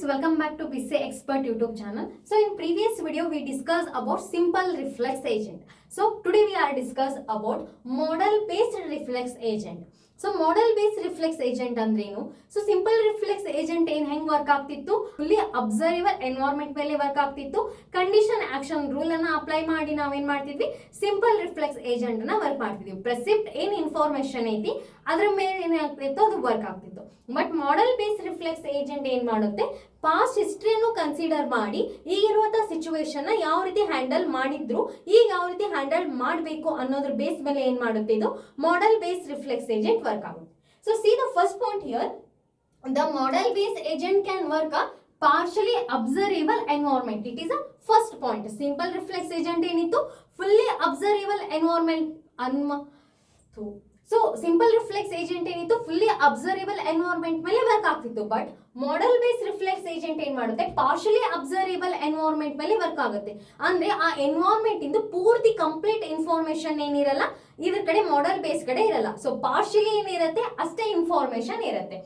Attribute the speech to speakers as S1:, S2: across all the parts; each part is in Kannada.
S1: friends, welcome back to BC Expert YouTube channel. So in previous video we discussed about simple reflex agent. So today we are discuss about model based reflex agent. So model based reflex agent ಅಂದ್ರೇನು? So simple reflex agent ಏನ್ ಹೆಂಗ್ ವರ್ಕ್ ಆಗ್ತಿತ್ತು? ಫುಲ್ಲಿ ಅಬ್ಸರ್ವರ್ ಎನ್ವೈರನ್ಮೆಂಟ್ ಮೇಲೆ ವರ್ಕ್ ಆಗ್ತಿತ್ತು. ಕಂಡೀಷನ್ ಆಕ್ಷನ್ ರೂಲ್ ಅನ್ನ ಅಪ್ಲೈ ಮಾಡಿ ನಾವೇನ್ ಮಾಡ್ತಿದ್ವಿ? ಸಿಂಪಲ್ ರಿಫ್ಲೆಕ್ಸ್ ಏಜೆಂಟ್ ನ ವರ್ಕ್ ಮಾಡ್ತಿದ್ವಿ. ಪ್ರೆಸಿಪ್ಟ್ ಏನ್ ಇನ್ಫಾರ್ಮೇಶನ್ ಐತಿ ಅದ್ರ ಮೇಲೆ ಏನಾಗ್ತಿತ್ತು ಅದು ವರ್ಕ್ ಆಗ್ತಿತ್ತು. But model base reflex agent ಏನ್ ಮಾಡುತ್ತೆ, ಪಾಸ್ಟ್ ಹಿಸ್ಟ್ರಿಯನ್ನು ಕನ್ಸಿಡರ್ ಮಾಡಿ ಈಗಿರುವಂತಹ ಸಿಚುವೇಶನ್ ನ ಯಾವ ರೀತಿ ಹ್ಯಾಂಡಲ್ ಮಾಡಿದ್ರು, ಈಗ ಯಾವ ರೀತಿ ಹ್ಯಾಂಡಲ್ ಮಾಡಬೇಕು ಅನ್ನೋದ್ರ ಬೇಸ್ ಮೇಲೆ ಏನ್ ಮಾಡುತ್ತೆ ಇದು model base reflex agent work ಆಗುತ್ತೆ. So see the first point here, the model base agent can work partially observable environment. It is a first point. Simple reflex agent ಏನಿತ್ತು, fully observable environment so simple reflex agent ಏನಿತ್ತು ಫುಲ್ಲಿ ಅಬ್ಸರ್ವೇಬಲ್ ಎನ್ವೈರನ್ಮೆಂಟ್ ಮೇಲೆ ವರ್ಕ್ ಆಗ್ತಿತ್ತು. But model base reflex agent ಏನ್ ಮಾಡುತ್ತೆ, ಪಾರ್ಷಿಯಲಿ ಅಬ್ಸರ್ವೇಬಲ್ ಎನ್ವೈರನ್ಮೆಂಟ್ ಮೇಲೆ ವರ್ಕ್ ಆಗುತ್ತೆ. ಅಂದ್ರೆ ಆ ಎನ್ವೈರನ್ಮೆಂಟ್ ಇಂದ ಪೂರ್ತಿ ಕಂಪ್ಲೀಟ್ ಇನ್ಫಾರ್ಮೇಶನ್ ಏನಿರಲ್ಲ, ಇದ್ರ ಕಡೆ ಮಾಡೆಲ್ ಬೇಸ್ ಕಡೆ ಇರಲ್ಲ. ಸೊ ಪಾರ್ಷಿಯಲಿ ಏನಿರುತ್ತೆ ಅಷ್ಟೇ ಇನ್ಫಾರ್ಮೇಶನ್ ಇರುತ್ತೆ.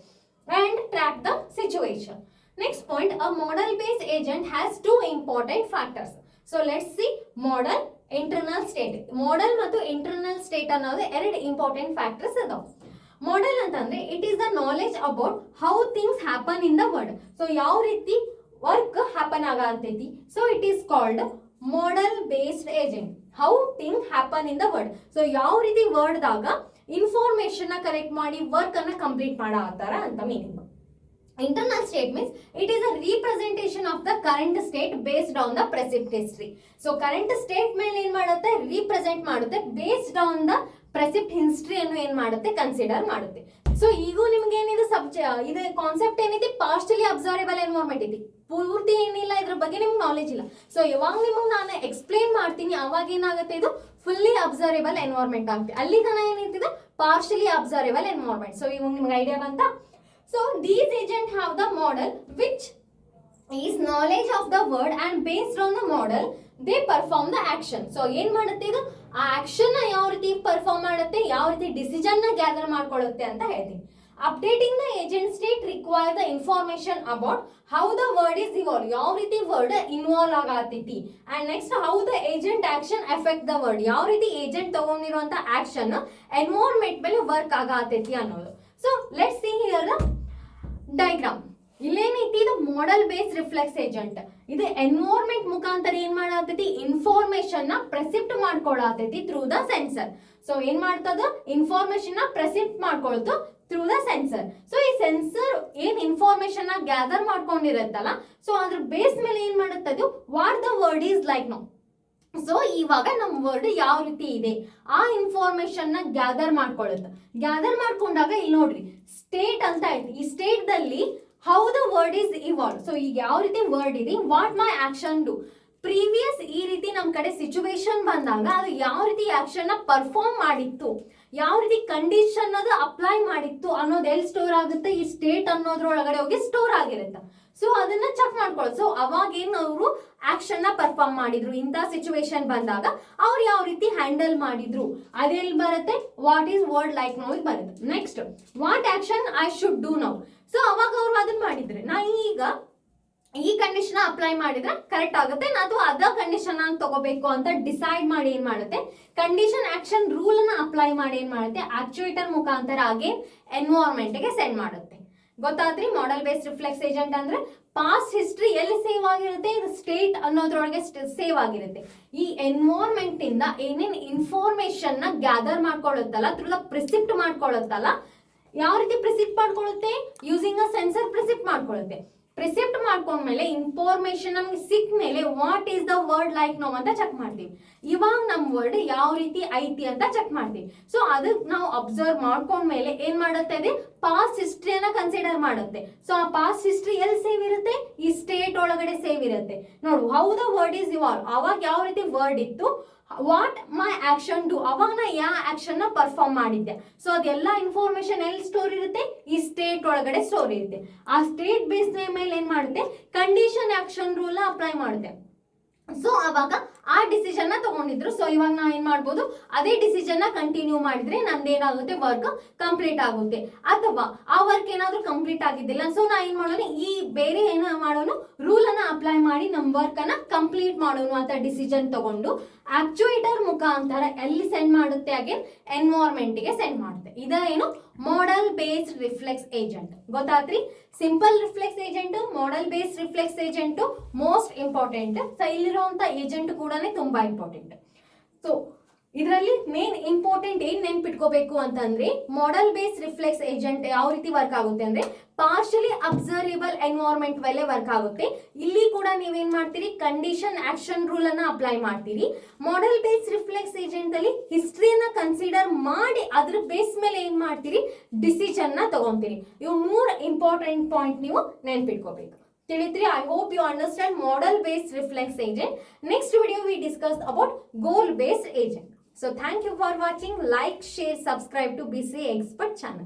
S1: And track the situation. Next point, a model based agent has two important factors. So let's see model, internal state. Model ಮತ್ತು internal state ಅನ್ನೋದು ಎರಡು ಇಂಪಾರ್ಟೆಂಟ್ ಫ್ಯಾಕ್ಟರ್ಸ್ ಅದಾವ. ಮಾಡೆಲ್ ಅಂತಂದ್ರೆ it is the knowledge about how things happen in the world. So ಯಾವ ರೀತಿ ವರ್ಕ್ ಹ್ಯಾಪನ್ ಆಗತೈತಿ. So it is called model based agent. How thing happen in the world. So ಯಾವ ರೀತಿ ವರ್ಲ್ಡ್ ದಾಗ ಇನ್ಫಾರ್ಮೇಶನ್ ನ ಕಲೆಕ್ಟ್ ಮಾಡಿ ವರ್ಕ್ ಅನ್ನ ಕಂಪ್ಲೀಟ್ ಮಾಡಾತಾರ ಅಂತ meaning. Internal state means it is a representation of the current state based on the present history. So current state ಮೇಲೆ ಏನ್ ಮಾಡುತ್ತೆ, represent ಮಾಡುತ್ತೆ based on the present history ಅನ್ನು ಏನ್ ಮಾಡುತ್ತೆ, ಕನ್ಸಿಡರ್ ಮಾಡುತ್ತೆ. ಸೊ ಈಗ ನಿಮ್ಗೆ ಏನಿದೆ ಇದು ಕಾನ್ಸೆಪ್ಟ್ ಏನೈತಿ, ಪಾಸ್ಟಲಿ ಅಬ್ಸರ್ವೇಬಲ್ ಎನ್ವೈರನ್ಮೆಂಟ್ ಐತಿ. ಪೂರ್ತಿ ಏನಿಲ್ಲ ಇದ್ರ ಬಗ್ಗೆ ನಿಮ್ಗೆ ನಾಲೆಜ್ ಇಲ್ಲ. ಸೊ ಯಾವಾಗ ನಿಮಗೆ ನಾನು ಎಕ್ಸ್ಪ್ಲೇನ್ ಮಾಡ್ತೀನಿ ಅವಾಗ ಏನಾಗುತ್ತೆ, ಇದು ಫುಲ್ಲಿ ಅಬ್ಸರ್ವೇಬಲ್ ಎನ್ವೈರನ್ಮೆಂಟ್ ಆಗುತ್ತೆ. ಅಲ್ಲಿ ತನ ಏನೈತಿದೆ ಪಾರ್ಷಿಯಲಿ ಅಬ್ಸರ್ವೇಬಲ್ ಎನ್ವೈರನ್ಮೆಂಟ್. ಸೊ ಇವಾಗ ನಿಮ್ಗೆ ಐಡಿಯಾ ಬಂತ. So these agents have the model which is knowledge of the word, and based on the model they perform the action. So ಏನ್ ಮಾಡುತ್ತೆ ಇದು, ಆ ಆಕ್ಷನ್ ನ ಯಾವ ರೀತಿ ಪರ್ಫಾರ್ಮ್ ಮಾಡುತ್ತೆ, ಯಾವ ರೀತಿ ಡಿಸಿಷನ್ ನ ಗ್ಯಾದರ್ ಮಾಡ್ಕೊಳ್ಳುತ್ತೆ ಅಂತ ಹೇಳ್ತೀನಿ. Updating the agent state require the information about how the world is evolve, ಯಾವ ರೀತಿ ವರ್ಡ್ ಇನ್ವಾಲ್ವ್ ಆಗತೈತಿ. And next how the agent action affect the world, ಯಾವ ರೀತಿ ಏಜೆಂಟ್ ತಗೊಂಡಿರುವಂತ ಆಕ್ಷನ್ ಎನ್ವೈರನ್ಮೆಂಟ್ ಮೇಲೆ ವರ್ಕ್ ಆಗತೈತಿ ಅನ್ನೋದು. So let's see here the diagram. ಇಲ್ಲೇನೈತಿ, ಇದು ಮಾಡೆಲ್ ಬೇಸ್ ರಿಫ್ಲೆಕ್ಸ್ ಏಜೆಂಟ್. ಇದು ಎನ್ವೈರನ್ಮೆಂಟ್ ಮುಖಾಂತರ ಏನ್ ಮಾಡತೈತಿ, ಇನ್ಫಾರ್ಮೇಶನ್ ನ ಪ್ರೆಸಿಪ್ಟ್ ಮಾಡ್ಕೊಳತೈತಿ ಥ್ರೂ ದ ಸೆನ್ಸರ್. ಸೊ ಏನ್ ಮಾಡ್ತದ, ಇನ್ಫಾರ್ಮೇಶನ್ ನ ಪ್ರೆಸಿಪ್ಟ್ ಮಾಡ್ಕೊಳ್ತು ಥ್ರೂ ದ ಸೆನ್ಸರ್. ಸೊ ಈ ಸೆನ್ಸರ್ ಏನ್ ಇನ್ಫಾರ್ಮೇಶನ್ ನ ಗ್ಯಾದರ್ ಮಾಡ್ಕೊಂಡಿರತ್ತಲ್ಲ, ಸೊ ಅದ್ರ ಬೇಸ್ ಮೇಲೆ ಏನ್ ಮಾಡುತ್ತದು, what the world is like now. So ಇವಾಗ ನಮ್ಮ ವರ್ಡ್ ಯಾವ ರೀತಿ ಇದೆ ಆ ಇನ್ಫಾರ್ಮೇಶನ್ ನ ಗ್ಯಾದರ್ ಮಾಡ್ಕೊಳ್ಳುತ್ತೆ. ಗ್ಯಾದರ್ ಮಾಡ್ಕೊಂಡಾಗ ಇಲ್ಲಿ ನೋಡ್ರಿ ಸ್ಟೇಟ್ ಅಂತ ಐತಿ. ಈ ಸ್ಟೇಟ್ ದಲ್ಲಿ how the world is evolve. So ಈಗ ಯಾವ ರೀತಿ ವರ್ಡ್ ಇದೆ, what my action do. Previous ಈ ರೀತಿ ನಮ್ ಕಡೆ ಸಿಚುವೇಶನ್ ಬಂದಾಗ ಅದು ಯಾವ ರೀತಿ ಆಕ್ಷನ್ ನ ಪರ್ಫಾರ್ಮ್ ಮಾಡಿತ್ತು, ಯಾವ ರೀತಿ ಕಂಡೀಷನ್ ಅದು ಅಪ್ಲೈ ಮಾಡಿತ್ತು ಅನ್ನೋದು ಎಲ್ಲಿ ಸ್ಟೋರ್ ಆಗುತ್ತೆ, ಈ ಸ್ಟೇಟ್ ಅನ್ನೋದ್ರೊಳಗಡೆ ಹೋಗಿ ಸ್ಟೋರ್ ಆಗಿರುತ್ತೆ. ಸೊ ಅದನ್ನ ಚೆಕ್ ಮಾಡ್ಕೊಳ್ಳೋದು. ಸೊ ಅವಾಗ ಏನ್ ಅವರು ಆಕ್ಷನ್ ನ ಪರ್ಫಾರ್ಮ್ ಮಾಡಿದ್ರು, ಇಂಥ ಸಿಚುವೇಶನ್ ಬಂದಾಗ ಅವ್ರು ಯಾವ ರೀತಿ ಹ್ಯಾಂಡಲ್ ಮಾಡಿದ್ರು ಅದೆಲ್ಲಿ ಬರುತ್ತೆ, what is world like now ಬರುತ್ತೆ. Next what action I should do now. So ಅವಾಗ ಅವ್ರು ಅದನ್ನ ಮಾಡಿದ್ರೆ ನಾ ಈಗ ಈ ಕಂಡೀಷನ್ ಅಪ್ಲೈ ಮಾಡಿದ್ರೆ ಕರೆಕ್ಟ್ ಆಗುತ್ತೆ, ಅಥವಾ ಅದ ಕಂಡೀಷನ್ ತಗೋಬೇಕು ಅಂತ ಡಿಸೈಡ್ ಮಾಡಿ ಏನ್ ಮಾಡುತ್ತೆ, ಕಂಡೀಷನ್ ಆಕ್ಷನ್ ರೂಲ್ ಅನ್ನ ಅಪ್ಲೈ ಮಾಡಿ ಏನ್ ಮಾಡುತ್ತೆ, ಆಕ್ಚುಯೇಟರ್ ಮುಖಾಂತರ ಅಗೇನ್ ಎನ್ವೈರನ್ಮೆಂಟ್ ಗೆ ಸೆಂಡ್ ಮಾಡುತ್ತೆ. ಗೊತ್ತಾದ್ರಿ, ಮಾಡೆಲ್ ಬೇಸ್ಡ್ ರಿಫ್ಲೆಕ್ಸ್ ಏಜೆಂಟ್ ಅಂದ್ರೆ ಪಾಸ್ಟ್ ಹಿಸ್ಟ್ರಿ ಎಲ್ಲಿ ಸೇವ್ ಆಗಿರುತ್ತೆ, ಇದು ಸ್ಟೇಟ್ ಅನ್ನೋದ್ರೊಳಗೆ ಸೇವ್ ಆಗಿರುತ್ತೆ. ಈ ಎನ್ವೈರನ್ಮೆಂಟ್ ಇಂದ ಏನೇನ್ ಇನ್ಫಾರ್ಮೇಶನ್ ನ ಗ್ಯಾದರ್ ಮಾಡ್ಕೊಳ್ಳುತ್ತಲ್ಲ, ಥ್ರೂ ದ ಪ್ರಿಸಿಪ್ಟ್ ಮಾಡ್ಕೊಳ್ಳುತ್ತಲ್ಲ, ಯಾವ ರೀತಿ ಪ್ರಿಸಿಪ್ಟ್ ಮಾಡ್ಕೊಳ್ಳುತ್ತೆ, ಯೂಸಿಂಗ್ ಅ ಸೆನ್ಸರ್ ಪ್ರಿಸಿಪ್ಟ್ ಮಾಡ್ಕೊಳ್ಳುತ್ತೆ. ಪ್ರಿಸಿಪ್ಟ್ ಮಾಡ್ಕೊಂಡ್ಮೇಲೆ ಇನ್ಫಾರ್ಮೇಶನ್ ನಮ್ಗೆ ಸಿಕ್ಕ ಮೇಲೆ what is the word like no ಅಂತ ಚೆಕ್ ಮಾಡ್ತೀವಿ. ಇವಾಗ ನಮ್ ವರ್ಡ್ ಯಾವ ರೀತಿ ಐತಿ ಅಂತ ಚೆಕ್ ಮಾಡ್ತೀವಿ. ಸೊ ಅದಕ್ಕೆ ನಾವು ಅಬ್ಸರ್ವ್ ಮಾಡ್ಕೊಂಡ್ಮೇಲೆ ಏನ್ ಮಾಡುತ್ತೆ, ಇದೆ ಪಾಸ್ಟ್ ಹಿಸ್ಟ್ರಿಯನ್ನ ಕನ್ಸಿಡರ್ ಮಾಡುತ್ತೆ. ಸೊ ಆ ಪಾಸ್ಟ್ ಹಿಸ್ಟ್ರಿ ಎಲ್ಲಿ ಸೇವ್ ಇರುತ್ತೆ, ಈ ಸ್ಟೇಟ್ ಒಳಗಡೆ ಸೇವ್ ಇರುತ್ತೆ. ನೋಡು how the world is evolve, ಅವಾಗ ಯಾವ ರೀತಿ ವರ್ಡ್ ಇತ್ತು, ವಾಟ್ ಮೈ ಆಕ್ಷನ್ ಡು, ಅವಾಗ ನಾ ಯಾವ ಆಕ್ಷನ್ ನ ಪರ್ಫಾರ್ಮ್ ಮಾಡಿದ್ದೆ. ಸೊ ಅದೆಲ್ಲ ಇನ್ಫಾರ್ಮೇಶನ್ ಎಲ್ಲಿ ಸ್ಟೋರ್ ಇರುತ್ತೆ, ಈ ಸ್ಟೇಟ್ ಒಳಗಡೆ ಸ್ಟೋರ್ ಇರುತ್ತೆ. ಆ ಸ್ಟೇಟ್ ಬೇಸ್ ಮೇಲೆ ಏನ್ ಮಾಡುತ್ತೆ, ಕಂಡೀಷನ್ ಆಕ್ಷನ್ ರೂಲ್ ಅಪ್ಲೈ ಮಾಡುತ್ತೆ. ಸೊ ಅವಾಗ ಆ ಡಿಸಿಷನ್ ನ ತಗೊಂಡಿದ್ರು. ಸೊ ಇವಾಗ ನಾ ಏನ್ ಮಾಡ್ಬೋದು, ಅದೇ ಡಿಸಿಷನ್ ನ ಕಂಟಿನ್ಯೂ ಮಾಡಿದ್ರೆ ನಂದೇನಾಗುತ್ತೆ, ವರ್ಕ್ ಕಂಪ್ಲೀಟ್ ಆಗುತ್ತೆ. ಅಥವಾ ಆ ವರ್ಕ್ ಏನಾದ್ರೂ ಕಂಪ್ಲೀಟ್ ಆಗಿದ್ದಿಲ್ಲ, ಸೊ ನಾ ಏನ್ ಮಾಡೋದು, ಈ ಬೇರೆ ಏನೋ ಮಾಡೋನು ರೂಲ್ ಅನ್ನ ಅಪ್ಲೈ ಮಾಡಿ ನಮ್ಮ ವರ್ಕ್ ಅನ್ನ ಕಂಪ್ಲೀಟ್ ಮಾಡೋನು ಅಂತ ಡಿಸಿಷನ್ ತಗೊಂಡು ಆಕ್ಚುಯೇಟರ್ ಮುಖಾಂತರ ಎಲ್ಲಿ ಸೆಂಡ್ ಮಾಡುತ್ತೆ ಅಗೇನ್ ಎನ್ವೈರನ್ಮೆಂಟ್ ಗೆ ಸೆಂಡ್ ಮಾಡುತ್ತೆ. ಇದ ಏನು ಮಾಡೆಲ್ ಬೇಸ್ಡ್ ರಿಫ್ಲೆಕ್ಸ್ ಏಜೆಂಟ್. ಗೊತ್ತಾತ್ರಿ? Simple reflex agent, model based reflex agent most important. So ಇಲ್ಲಿರುವಂತ ಏಜೆಂಟ್ ಕೂಡ ತುಂಬಾ ಇಂಪಾರ್ಟೆಂಟ್. ಸೊ ಇದರಲ್ಲಿ ಮೇನ್ ಇಂಪಾರ್ಟೆಂಟ್ ಏನ್ ನೆನ್ಪಿಟ್ಕೋಬೇಕು ಅಂತಂದ್ರೆ ಮಾಡೆಲ್ ಬೇಸ್ ರಿಫ್ಲೆಕ್ಸ್ ಏಜೆಂಟ್ ಯಾವ ರೀತಿ ವರ್ಕ್ ಆಗುತ್ತೆ ಅಂದ್ರೆ ಪಾರ್ಷಿಯಲಿ ಅಬ್ಸರ್ವೇಬಲ್ ಎನ್ವೈರನ್ಮೆಂಟ್ ಮೇಲೆ ವರ್ಕ್ ಆಗುತ್ತೆ. ಇಲ್ಲಿ ಕೂಡ ನೀವೇನ್ ಮಾಡ್ತೀರಿ, ಕಂಡೀಷನ್ ಆಕ್ಷನ್ ರೂಲ್ ಅನ್ನ ಅಪ್ಲೈ ಮಾಡ್ತೀರಿ. ಮಾಡೆಲ್ ಬೇಸ್ ರಿಫ್ಲೆಕ್ಸ್ ಏಜೆಂಟ್ ಅಲ್ಲಿ ಹಿಸ್ಟ್ರಿಯನ್ನ ಕನ್ಸಿಡರ್ ಮಾಡಿ ಅದ್ರ ಬೇಸ್ ಮೇಲೆ ಏನ್ ಮಾಡ್ತೀರಿ, ಡಿಸಿಷನ್ ನ ತಗೊಂತೀರಿ. ಇವು 3 ಇಂಪಾರ್ಟೆಂಟ್ ಪಾಯಿಂಟ್ ನೀವು ನೆನ್ಪಿಟ್ಕೋಬೇಕು. ತಿಳಿತ್ರಿ? I hope you understand model based reflex agent. Next video we discussed about goal based agent. So thank you for watching. Like, share, subscribe to BCA Expert channel.